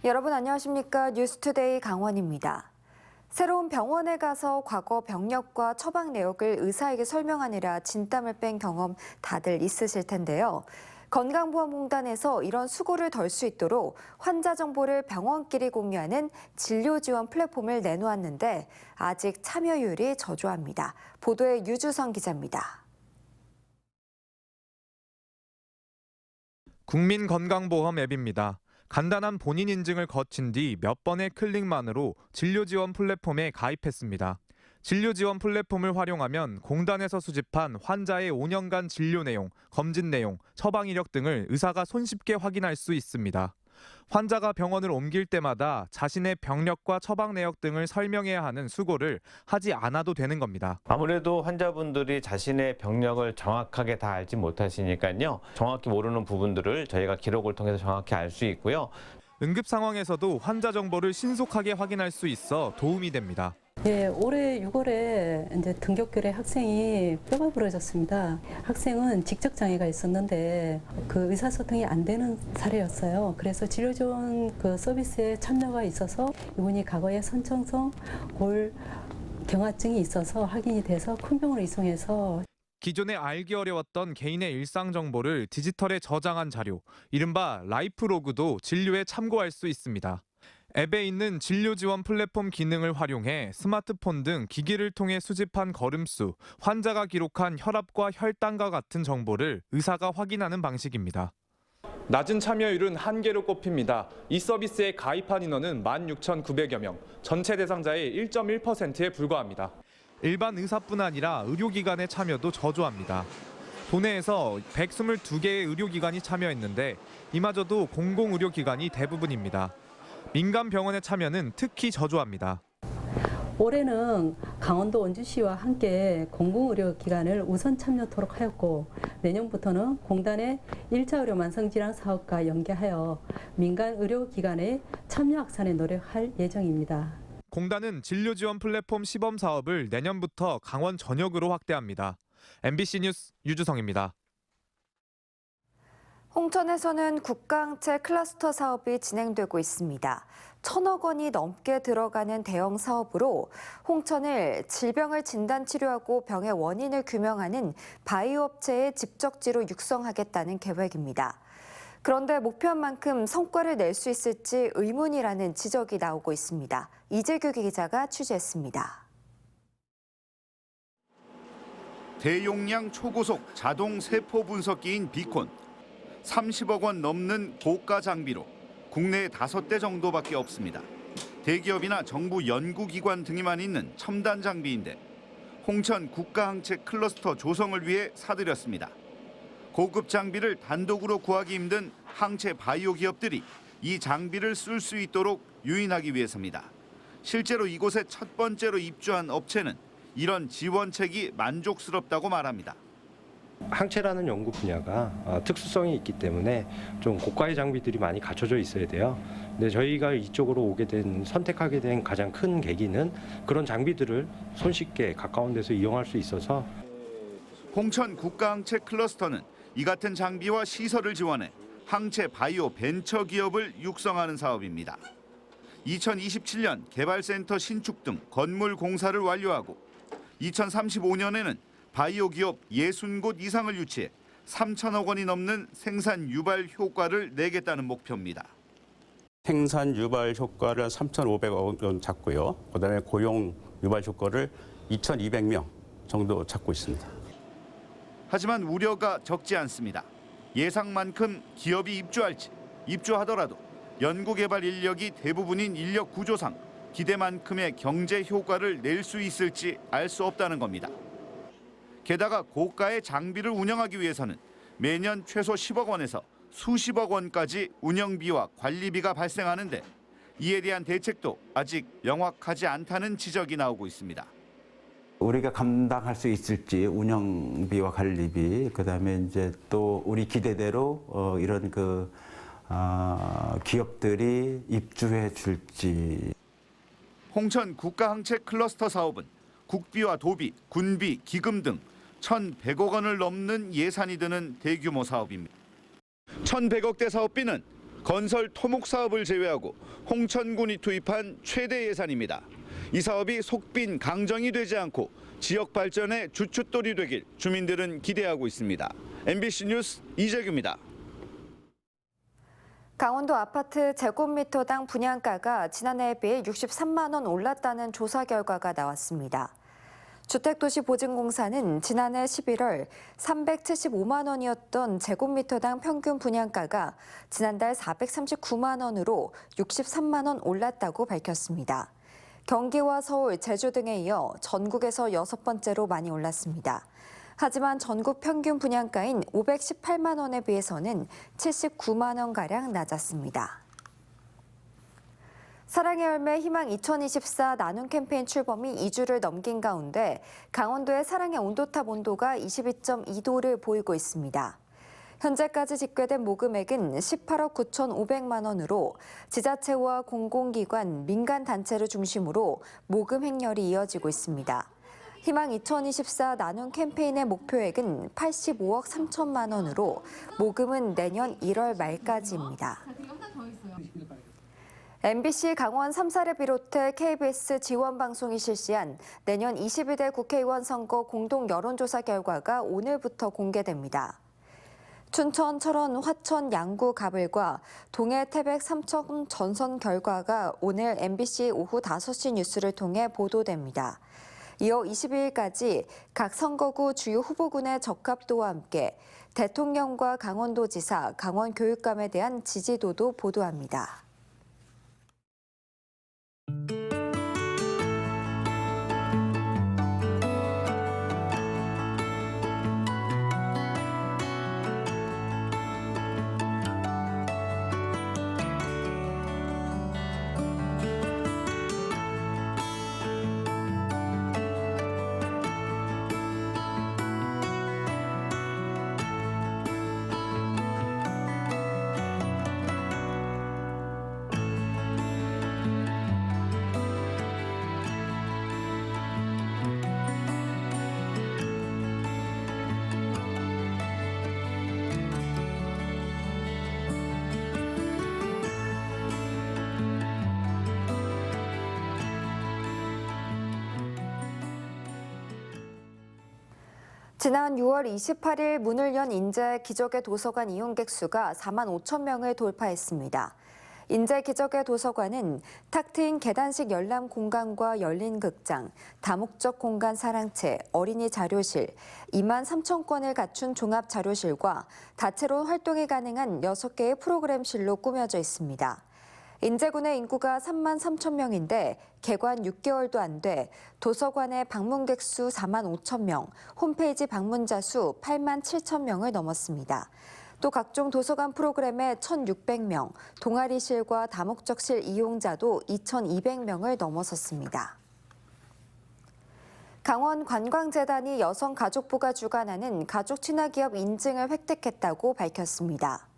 여러분 안녕하십니까? 뉴스투데이 강원입니다. 새로운 병원에 가서 과거 병력과 처방 내역을 의사에게 설명하느라 진땀을 뺀 경험 다들 있으실 텐데요. 건강보험공단에서 이런 수고를 덜 수 있도록 환자 정보를 병원끼리 공유하는 진료 지원 플랫폼을 내놓았는데 아직 참여율이 저조합니다. 보도에 유주성 기자입니다. 국민건강보험 앱입니다. 간단한 본인 인증을 거친 뒤 몇 번의 클릭만으로 진료 지원 플랫폼에 가입했습니다. 진료 지원 플랫폼을 활용하면 공단에서 수집한 환자의 5년간 진료 내용, 검진 내용, 처방 이력 등을 의사가 손쉽게 확인할 수 있습니다. 환자가 병원을 옮길 때마다 자신의 병력과 처방 내역 등을 설명해야 하는 수고를 하지 않아도 되는 겁니다. 아무래도 환자분들이 자신의 병력을 정확하게 다 알지 못하시니까요. 정확히 모르는 부분들을 저희가 기록을 통해서 정확히 알 수 있고요. 응급 상황에서도 환자 정보를 신속하게 확인할 수 있어 도움이 됩니다. 예, 올해 6월에 이제 등굣길에 학생이 뼈가 부러졌습니다. 학생은 직접 장애가 있었는데 그 의사소통이 안 되는 사례였어요. 그래서 진료 지원 그 서비스에 참여가 있어서 이분이 과거에 선천성 골 경화증이 있어서 확인이 돼서 큰 병원으로 이송해서 기존에 알기 어려웠던 개인의 일상 정보를 디지털에 저장한 자료, 이른바 라이프로그도 진료에 참고할 수 있습니다. 앱에 있는 진료 지원 플랫폼 기능을 활용해 스마트폰 등 기기를 통해 수집한 걸음수, 환자가 기록한 혈압과 혈당과 같은 정보를 의사가 확인하는 방식입니다. 낮은 참여율은 한계로 꼽힙니다. 이 서비스에 가입한 인원은 16,900여 명, 전체 대상자의 1.1%에 불과합니다. 일반 의사뿐 아니라 의료기관의 참여도 저조합니다. 도내에서 122개의 의료기관이 참여했는데 이마저도 공공의료기관이 대부분입니다. 민간 병원의 참여는 특히 저조합니다. 올해는 강원도 원주시와 함께 공공의료기관을 우선 참여토록 하였고 내년부터는 공단의 1차 의료 만성질환 사업과 연계하여 민간 의료기관의 참여 확산에 노력할 예정입니다. 공단은 진료 지원 플랫폼 시범 사업을 내년부터 강원 전역으로 확대합니다. MBC 뉴스 유주성입니다. 홍천에서는 국가항체 클러스터 사업이 진행되고 있습니다. 1,000억 원이 넘게 들어가는 대형 사업으로 홍천을 질병을 진단 치료하고 병의 원인을 규명하는 바이오 업체의 집적지로 육성하겠다는 계획입니다. 그런데 목표한 만큼 성과를 낼 수 있을지 의문이라는 지적이 나오고 있습니다. 이재규 기자가 취재했습니다. 대용량 초고속 자동 세포 분석기인 비콘. 30억 원 넘는 고가 장비로 국내에 5대 정도밖에 없습니다. 대기업이나 정부 연구기관 등에만 있는 첨단 장비인데 홍천 국가항체 클러스터 조성을 위해 사들였습니다. 고급 장비를 단독으로 구하기 힘든 항체 바이오 기업들이 이 장비를 쓸 수 있도록 유인하기 위해서입니다. 실제로 이곳에 첫 번째로 입주한 업체는 이런 지원책이 만족스럽다고 말합니다. 항체라는 연구 분야가 특수성이 있기 때문에 좀 고가의 장비들이 많이 갖춰져 있어야 돼요. 근데 저희가 이쪽으로 선택하게 된 가장 큰 계기는 그런 장비들을 손쉽게 가까운 데서 이용할 수 있어서. 홍천 국가항체 클러스터는 이 같은 장비와 시설을 지원해 항체 바이오 벤처 기업을 육성하는 사업입니다. 2027년 개발센터 신축 등 건물 공사를 완료하고 2035년에는 바이오 기업 60곳 이상을 유치해 3천억 원이 넘는 생산 유발 효과를 내겠다는 목표입니다. 생산 유발 효과를 3,500억 원 찾고요. 그다음에 고용 유발 효과를 2,200명 정도 찾고 있습니다. 하지만 우려가 적지 않습니다. 예상만큼 기업이 입주할지, 입주하더라도 연구개발 인력이 대부분인 인력 구조상 기대만큼의 경제 효과를 낼 수 있을지 알 수 없다는 겁니다. 게다가 고가의 장비를 운영하기 위해서는 매년 최소 10억 원에서 수십억 원까지 운영비와 관리비가 발생하는데 이에 대한 대책도 아직 명확하지 않다는 지적이 나오고 있습니다. 우리가 감당할 수 있을지 운영비와 관리비, 그다음에 이제 또 우리 기대대로 이런 기업들이 입주해 줄지. 홍천 국가항체 클러스터 사업은 국비와 도비, 군비, 기금 등 1,100억 원을 넘는 예산이 드는 대규모 사업입니다. 1,100억대 사업비는 건설 토목 사업을 제외하고 홍천군이 투입한 최대 예산입니다. 이 사업이 속빈 강정이 되지 않고 지역 발전의 주춧돌이 되길 주민들은 기대하고 있습니다. MBC 뉴스 이재규입니다. 강원도 아파트 제곱미터당 분양가가 지난해에 비해 63만 원 올랐다는 조사 결과가 나왔습니다. 주택도시보증공사는 지난해 11월 375만 원이었던 제곱미터당 평균 분양가가 지난달 439만 원으로 63만 원 올랐다고 밝혔습니다. 경기와 서울, 제주 등에 이어 전국에서 6번째로 많이 올랐습니다. 하지만 전국 평균 분양가인 518만 원에 비해서는 79만 원가량 낮았습니다. 사랑의 열매 희망 2024 나눔 캠페인 출범이 2주를 넘긴 가운데 강원도의 사랑의 온도탑 온도가 22.2도를 보이고 있습니다. 현재까지 집계된 모금액은 18억 9,500만 원으로 지자체와 공공기관, 민간단체를 중심으로 모금 행렬이 이어지고 있습니다. 희망 2024 나눔 캠페인의 목표액은 85억 3천만 원으로 모금은 내년 1월 말까지입니다. MBC 강원 3사를 비롯해 KBS 지원방송이 실시한 내년 22대 국회의원 선거 공동 여론조사 결과가 오늘부터 공개됩니다. 춘천, 철원, 화천, 양구, 가불과 동해, 태백, 삼척 전선 결과가 오늘 MBC 오후 5시 뉴스를 통해 보도됩니다. 이어 22일까지 각 선거구 주요 후보군의 적합도와 함께 대통령과 강원도지사, 강원교육감에 대한 지지도도 보도합니다. 지난 6월 28일 문을 연 인제 기적의 도서관 이용객 수가 4만 5천 명을 돌파했습니다. 인제 기적의 도서관은 탁 트인 계단식 열람 공간과 열린 극장, 다목적 공간 사랑채, 어린이 자료실, 2만 3천 건을 갖춘 종합 자료실과 다채로운 활동이 가능한 6개의 프로그램실로 꾸며져 있습니다. 인제군의 인구가 3만 3천 명인데 개관 6개월도 안 돼 도서관의 방문객 수 4만 5천 명, 홈페이지 방문자 수 8만 7천 명을 넘었습니다. 또 각종 도서관 프로그램에 1,600명, 동아리실과 다목적실 이용자도 2,200명을 넘어섰습니다. 강원관광재단이 여성가족부가 주관하는 가족친화기업 인증을 획득했다고 밝혔습니다.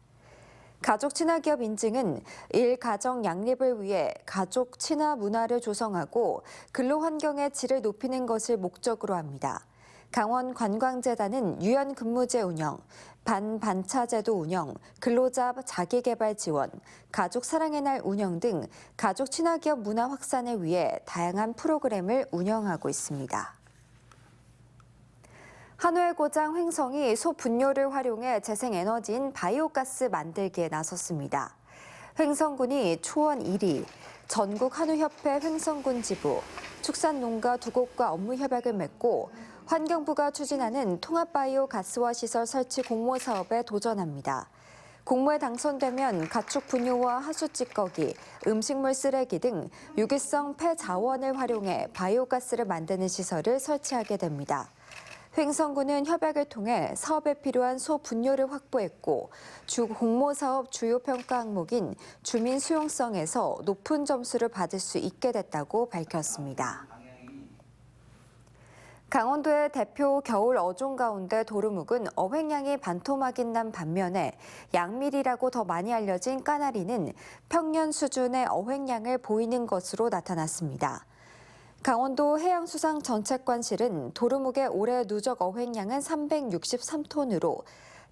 가족 친화기업 인증은 일가정 양립을 위해 가족 친화 문화를 조성하고 근로 환경의 질을 높이는 것을 목적으로 합니다. 강원관광재단은 유연근무제 운영, 반반차제도 운영, 근로자 자기개발 지원, 가족 사랑의 날 운영 등 가족 친화기업 문화 확산을 위해 다양한 프로그램을 운영하고 있습니다. 한우의 고장 횡성이 소 분뇨를 활용해 재생에너지인 바이오가스 만들기에 나섰습니다. 횡성군이 초원 1위, 전국 한우협회 횡성군 지부, 축산농가 두 곳과 업무 협약을 맺고 환경부가 추진하는 통합바이오가스화 시설 설치 공모 사업에 도전합니다. 공모에 당선되면 가축 분뇨와 하수 찌꺼기, 음식물 쓰레기 등 유기성 폐자원을 활용해 바이오가스를 만드는 시설을 설치하게 됩니다. 횡성군은 협약을 통해 사업에 필요한 소 분뇨를 확보했고 주 공모 사업 주요 평가 항목인 주민 수용성에서 높은 점수를 받을 수 있게 됐다고 밝혔습니다. 강원도의 대표 겨울 어종 가운데 도루묵은 어획량이 반토막이 난 반면에 양밀이라고 더 많이 알려진 까나리는 평년 수준의 어획량을 보이는 것으로 나타났습니다. 강원도 해양수상정책관실은 도루묵의 올해 누적 어획량은 363톤으로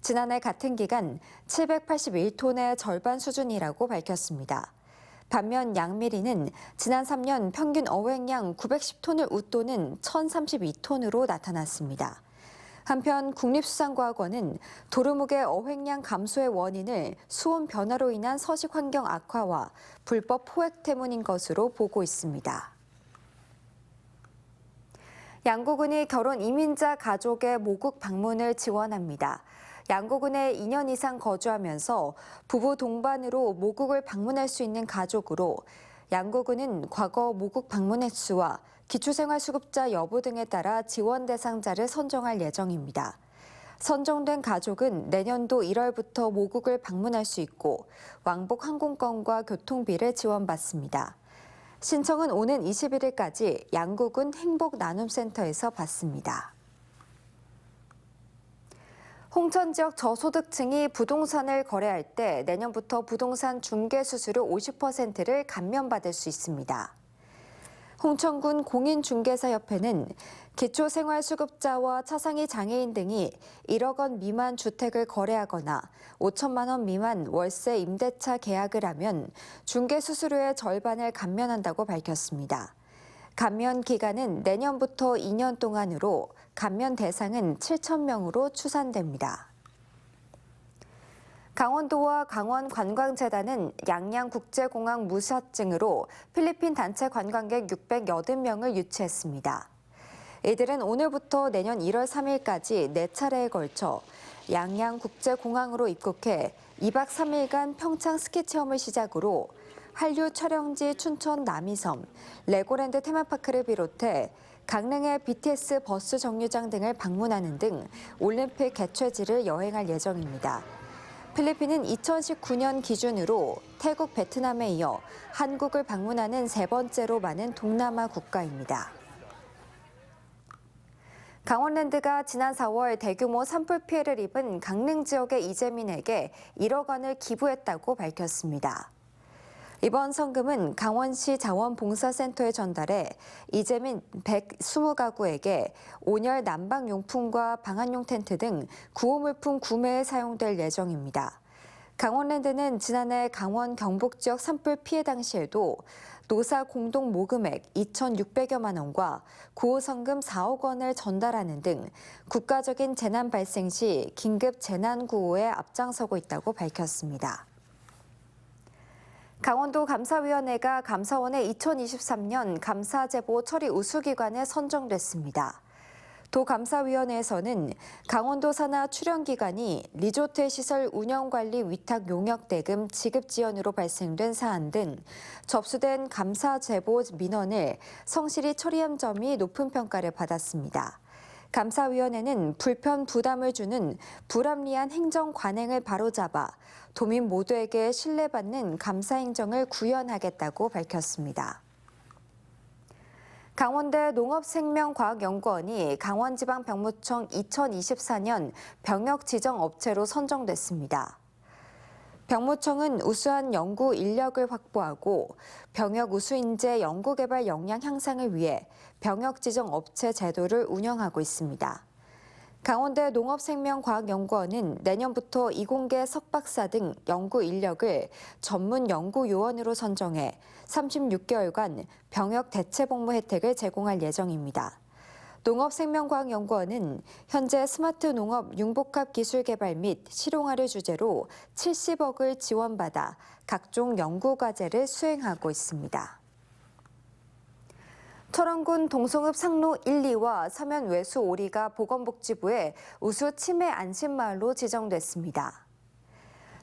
지난해 같은 기간 781톤의 절반 수준이라고 밝혔습니다. 반면 양미리는 지난 3년 평균 어획량 910톤을 웃도는 1,032톤으로 나타났습니다. 한편 국립수산과학원은 도루묵의 어획량 감소의 원인을 수온 변화로 인한 서식 환경 악화와 불법 포획 때문인 것으로 보고 있습니다. 양고군이 결혼 이민자 가족의 모국 방문을 지원합니다. 양고군에 2년 이상 거주하면서 부부 동반으로 모국을 방문할 수 있는 가족으로 양고군은 과거 모국 방문 횟수와 기초생활수급자 여부 등에 따라 지원 대상자를 선정할 예정입니다. 선정된 가족은 내년도 1월부터 모국을 방문할 수 있고 왕복 항공권과 교통비를 지원받습니다. 신청은 오는 21일까지 양고군 행복나눔센터에서 받습니다. 홍천 지역 저소득층이 부동산을 거래할 때 내년부터 부동산 중개 수수료 50%를 감면받을 수 있습니다. 홍천군 공인중개사협회는 기초생활수급자와 차상위 장애인 등이 1억 원 미만 주택을 거래하거나 5천만 원 미만 월세 임대차 계약을 하면 중개 수수료의 절반을 감면한다고 밝혔습니다. 감면 기간은 내년부터 2년 동안으로 감면 대상은 7천 명으로 추산됩니다. 강원도와 강원관광재단은 양양국제공항 무사증으로 필리핀 단체 관광객 680명을 유치했습니다. 이들은 오늘부터 내년 1월 3일까지 4차례에 걸쳐 양양국제공항으로 입국해 2박 3일간 평창 스키 체험을 시작으로 한류 촬영지 춘천 남이섬, 레고랜드 테마파크를 비롯해 강릉의 BTS 버스 정류장 등을 방문하는 등 올림픽 개최지를 여행할 예정입니다. 필리핀은 2019년 기준으로 태국, 베트남에 이어 한국을 방문하는 세 번째로 많은 동남아 국가입니다. 강원랜드가 지난 4월 대규모 산불 피해를 입은 강릉 지역의 이재민에게 1억 원을 기부했다고 밝혔습니다. 이번 성금은 강원시 자원봉사센터에 전달해 이재민 120가구에게 온열 난방용품과 방한용 텐트 등 구호물품 구매에 사용될 예정입니다. 강원랜드는 지난해 강원 경북 지역 산불 피해 당시에도 노사 공동 모금액 2,600여만 원과 구호성금 4억 원을 전달하는 등 국가적인 재난 발생 시 긴급 재난 구호에 앞장서고 있다고 밝혔습니다. 강원도 감사위원회가 감사원의 2023년 감사제보 처리 우수기관에 선정됐습니다. 도감사위원회에서는 강원도 산하 출연기관이 리조트 시설 운영관리 위탁 용역 대금 지급 지연으로 발생된 사안 등 접수된 감사제보 민원을 성실히 처리한 점이 높은 평가를 받았습니다. 감사위원회는 불편 부담을 주는 불합리한 행정 관행을 바로잡아 도민 모두에게 신뢰받는 감사행정을 구현하겠다고 밝혔습니다. 강원대 농업생명과학연구원이 강원지방병무청 2024년 병역 지정 업체로 선정됐습니다. 병무청은 우수한 연구 인력을 확보하고 병역 우수 인재 연구개발 역량 향상을 위해 병역 지정 업체 제도를 운영하고 있습니다. 강원대 농업생명과학연구원은 내년부터 이공계 석박사 등 연구 인력을 전문 연구요원으로 선정해 36개월간 병역 대체복무 혜택을 제공할 예정입니다. 농업생명과학연구원은 현재 스마트 농업 융복합 기술 개발 및 실용화를 주제로 70억을 지원받아 각종 연구과제를 수행하고 있습니다. 철원군 동성읍 상로 1, 2와 서면 외수 5리가 보건복지부의 우수 치매 안심마을로 지정됐습니다.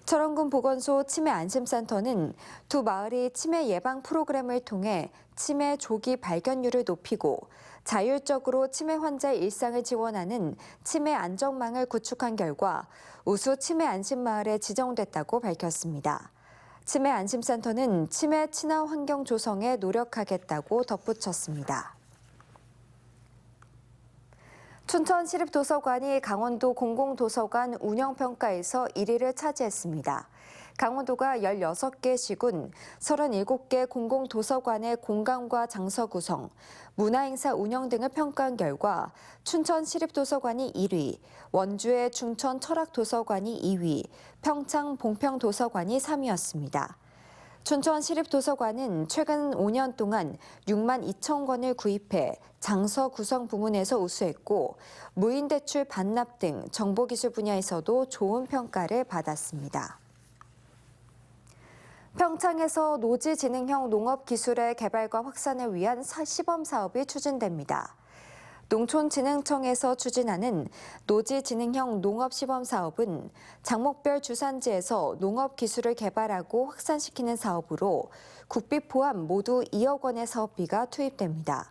철원군 보건소 치매 안심센터는 두 마을이 치매 예방 프로그램을 통해 치매 조기 발견율을 높이고 자율적으로 치매 환자의 일상을 지원하는 치매 안전망을 구축한 결과 우수 치매 안심마을에 지정됐다고 밝혔습니다. 치매 안심센터는 치매 친화 환경 조성에 노력하겠다고 덧붙였습니다. 춘천시립도서관이 강원도 공공도서관 운영평가에서 1위를 차지했습니다. 강원도가 16개 시군, 37개 공공도서관의 공간과 장소 구성, 문화행사 운영 등을 평가한 결과 춘천시립도서관이 1위, 원주의 중천철학도서관이 2위, 평창 봉평도서관이 3위였습니다. 춘천시립도서관은 최근 5년 동안 6만 2천 권을 구입해 장서 구성 부문에서 우수했고 무인대출 반납 등 정보기술 분야에서도 좋은 평가를 받았습니다. 평창에서 노지지능형 농업기술의 개발과 확산을 위한 시범 사업이 추진됩니다. 농촌진흥청에서 추진하는 노지지능형 농업시범사업은 작목별 주산지에서 농업기술을 개발하고 확산시키는 사업으로 국비 포함 모두 2억 원의 사업비가 투입됩니다.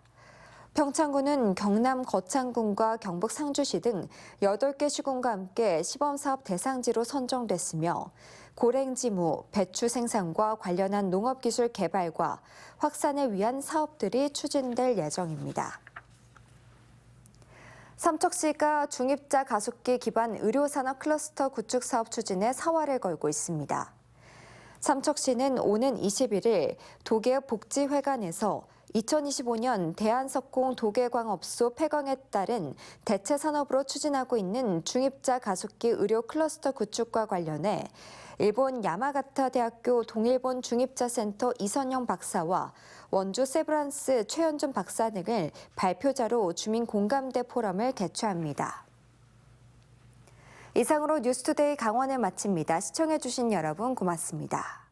평창군은 경남 거창군과 경북 상주시 등 8개 시군과 함께 시범사업 대상지로 선정됐으며 고랭지무, 배추 생산과 관련한 농업기술 개발과 확산을 위한 사업들이 추진될 예정입니다. 삼척시가 중입자 가속기 기반 의료산업 클러스터 구축 사업 추진에 사활을 걸고 있습니다. 삼척시는 오는 21일 도계복지회관에서 2025년 대한석공 도계광업소 폐광에 따른 대체 산업으로 추진하고 있는 중입자 가속기 의료 클러스터 구축과 관련해 일본 야마가타 대학교 동일본 중입자센터 이선영 박사와 원주 세브란스 최현준 박사 등을 발표자로 주민 공감대 포럼을 개최합니다. 이상으로 뉴스투데이 강원을 마칩니다. 시청해주신 여러분 고맙습니다.